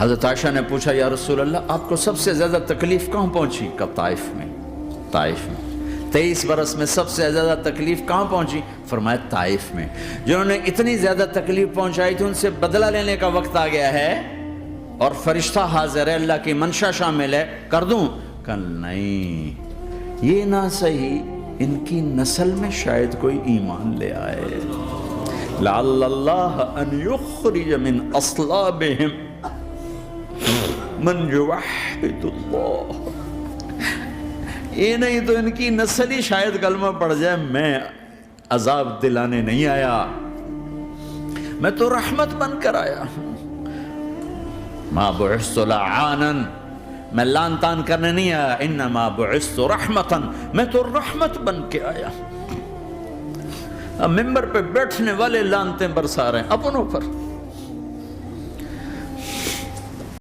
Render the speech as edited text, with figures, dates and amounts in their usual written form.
حضرت عائشہ نے پوچھا یا رسول اللہ آپ کو سب سے زیادہ تکلیف کہاں پہنچی؟ کہا طائف میں۔ طائف میں 23 برس میں سب سے زیادہ تکلیف کہاں پہنچی؟ فرمایا طائف میں۔ جنہوں نے اتنی زیادہ تکلیف پہنچائی تھی ان سے بدلہ لینے کا وقت آ گیا ہے اور فرشتہ حاضر ہے، اللہ کی منشا شامل ہے، کر دوں؟ کہ نہیں، یہ نہ صحیح، ان کی نسل میں شاید کوئی ایمان لے آئے، لعل اللہ ان یخرج من اصلابہم من یوحد اللہ۔ یہ نہیں تو ان کی نسل ہی شاید کلمہ پڑھ جائے، میں عذاب دلانے نہیں آیا، میں تو رحمت بن کر آیا ہوں۔ ما بعثت لعانا، میں لان تان کرنے نہیں آیا، انما بعثت رحمتا، میں تو رحمت بن کے آیا۔ اب ممبر پہ بیٹھنے والے لانتیں برسا رہے ہیں اپنوں پر۔